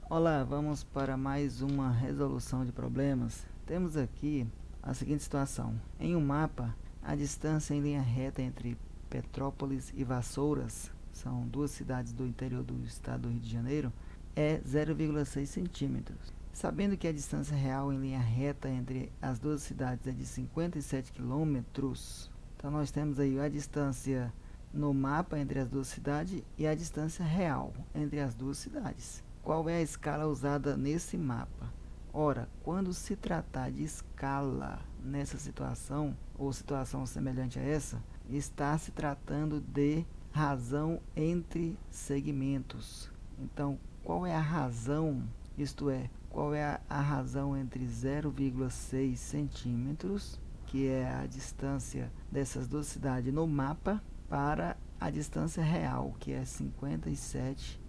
Olá, vamos para mais uma resolução de problemas. Temos aqui a seguinte situação. Em um mapa, a distância em linha reta entre Petrópolis e Vassouras, são duas cidades do interior do estado do Rio de Janeiro, é 0,6 centímetros. Sabendo que a distância real em linha reta entre as duas cidades é de 57 quilômetros, então nós temos aí a distância no mapa entre as duas cidades e a distância real entre as duas cidades. Qual é a escala usada nesse mapa? Ora, quando se tratar de escala nessa situação, ou situação semelhante a essa, está se tratando de razão entre segmentos. Então, qual é a razão, isto é, qual é a razão entre 0,6 centímetros, que é a distância dessas duas cidades no mapa, para a distância real, que é 57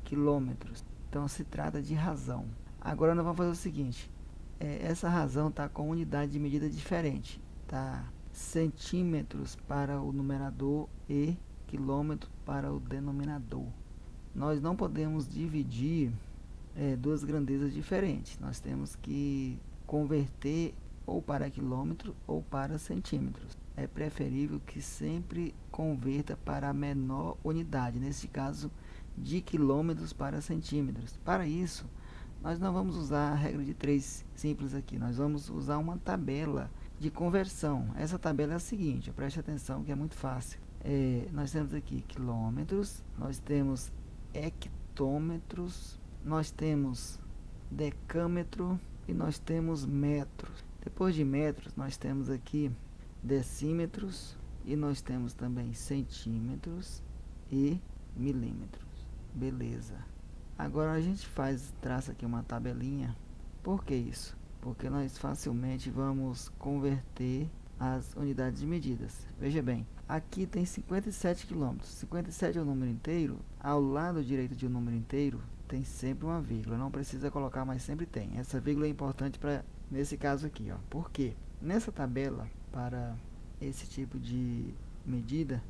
quilômetros. Então se trata de razão. Agora nós vamos fazer o seguinte: essa razão está com unidade de medida diferente, tá? Centímetros para o numerador e quilômetros para o denominador. Nós não podemos dividir duas grandezas diferentes. Nós temos que converter ou para quilômetro ou para centímetros. É preferível que sempre converta para a menor unidade, neste caso de quilômetros para centímetros. Para isso, nós não vamos usar a regra de 3 simples aqui, nós vamos usar uma tabela de conversão. Essa tabela é a seguinte, preste atenção que é muito fácil. Nós temos aqui quilômetros, nós temos hectômetros, nós temos decâmetro e nós temos metros. Depois de metros, nós temos aqui decímetros e nós temos também centímetros e milímetros. Beleza. Agora a gente traça aqui uma tabelinha. Por que isso? Porque nós facilmente vamos converter as unidades de medidas. Veja bem, aqui tem 57 quilômetros. 57 é um número inteiro. Ao lado direito de um número inteiro tem sempre uma vírgula. Não precisa colocar, mas sempre tem. Essa vírgula é importante para nesse caso aqui, ó. Por quê? Nessa tabela, para esse tipo de medida,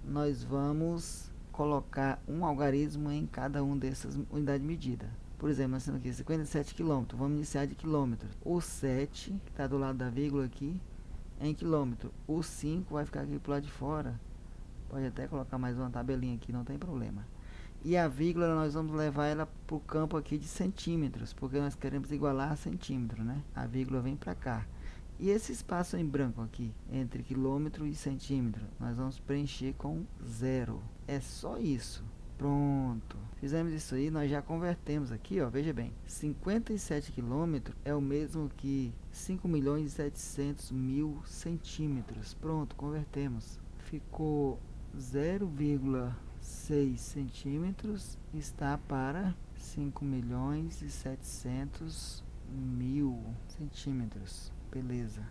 nós vamos colocar um algarismo em cada uma dessas unidades de medida. Por exemplo, nós temos aqui 57 quilômetros. Vamos iniciar de quilômetros. O 7, que está do lado da vírgula aqui, é em quilômetro. O 5 vai ficar aqui para o lado de fora. Pode até colocar mais uma tabelinha aqui, não tem problema. E a vírgula nós vamos levar ela para o campo aqui de centímetros, porque nós queremos igualar a centímetro, né? A vírgula vem para cá. E esse espaço em branco aqui, entre quilômetro e centímetro, nós vamos preencher com 0. É só isso. Pronto. Fizemos isso aí, nós já convertemos aqui, ó, veja bem. 57 quilômetros é o mesmo que 5.700.000 centímetros. Pronto, convertemos. Ficou 0,6 centímetros, está para 5.700.000 centímetros. Beleza.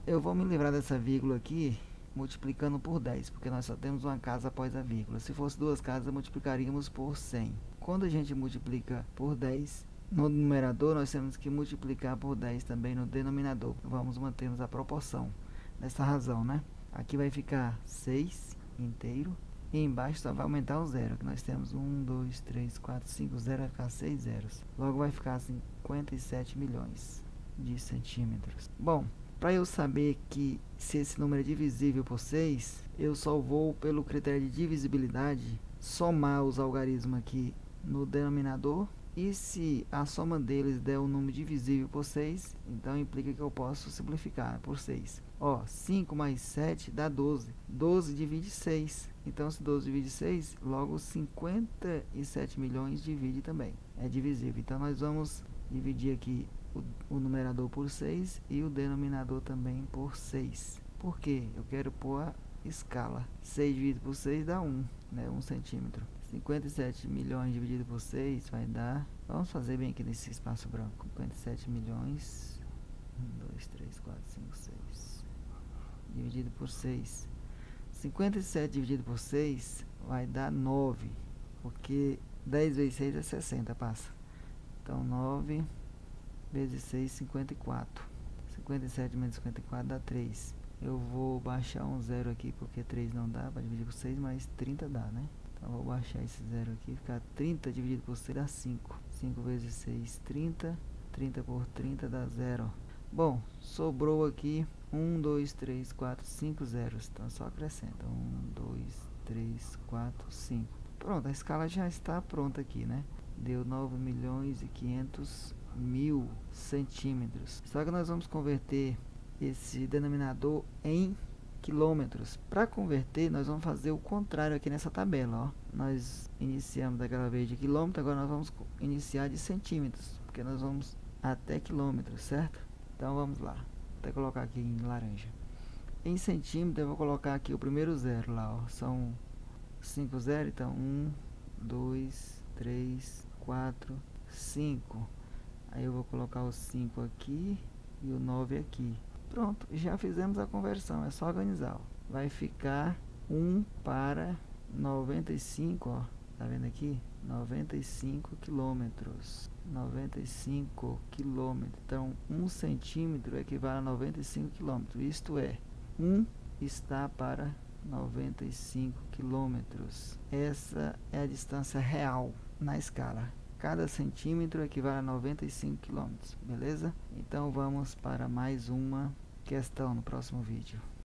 Eu vou me livrar dessa vírgula aqui multiplicando por 10, porque nós só temos uma casa após a vírgula. Se fosse duas casas, multiplicaríamos por 100. Quando a gente multiplica por 10 no numerador, nós temos que multiplicar por 10 também no denominador. Vamos mantermos a proporção dessa razão, né? Aqui vai ficar 6 inteiro e embaixo só vai aumentar o 0, que nós temos 1, 2, 3, 4, 5, 0, vai ficar 6 zeros. Logo vai ficar 57 milhões de centímetros. Bom, para eu saber que se esse número é divisível por 6, eu só vou pelo critério de divisibilidade somar os algarismos aqui no denominador, e se a soma deles der um número divisível por 6, então implica que eu posso simplificar por 6. Ó, 5 mais 7 dá 12. 12 divide 6. Então, se 12 divide 6, logo 57 milhões divide também. É divisível. Então, nós vamos dividir aqui o numerador por 6 e o denominador também por 6. Por quê? Eu quero pôr a escala. 6 dividido por 6 dá 1, né? 1 centímetro. 57 milhões dividido por 6 vai dar... Vamos fazer bem aqui nesse espaço branco. 57 milhões... 1, 2, 3, 4, 5, 6... dividido por 6. 57 dividido por 6 vai dar 9. Porque 10 vezes 6 é 60, passa. Então, 9... vezes 6, 54. 57 menos 54 dá 3. Eu vou baixar um 0 aqui, porque 3 não dá para dividir por 6, mas 30 dá, né? Então, vou baixar esse 0 aqui, ficar 30 dividido por 6 dá 5. 5 vezes 6, 30. 30 por 30 dá 0. Bom, sobrou aqui 1, 2, 3, 4, 5 zeros. Então só acrescenta 1, 2, 3, 4, 5. Pronto, a escala já está pronta aqui, né? Deu 9.500.000 centímetros. Só que nós vamos converter esse denominador em quilômetros. Para converter, nós vamos fazer o contrário aqui nessa tabela, ó. Nós iniciamos daquela vez de quilômetro, agora nós vamos iniciar de centímetros, porque nós vamos até quilômetros, certo? Então vamos lá. Vou até colocar aqui em laranja. Em centímetro eu vou colocar aqui o primeiro zero lá, ó. São 5 zeros, então 1, 2, 3, 4, 5. Aí eu vou colocar o 5 aqui e o 9 aqui. Pronto, já fizemos a conversão, é só organizar, ó. Vai ficar 1 para 95, ó. Tá vendo aqui? 95 quilômetros. 95 quilômetros. Então, 1 centímetro equivale a 95 quilômetros. Isto é, 1 está para 95 quilômetros. Essa é a distância real na escala. Cada centímetro equivale a 95 quilômetros, beleza? Então, vamos para mais uma questão no próximo vídeo.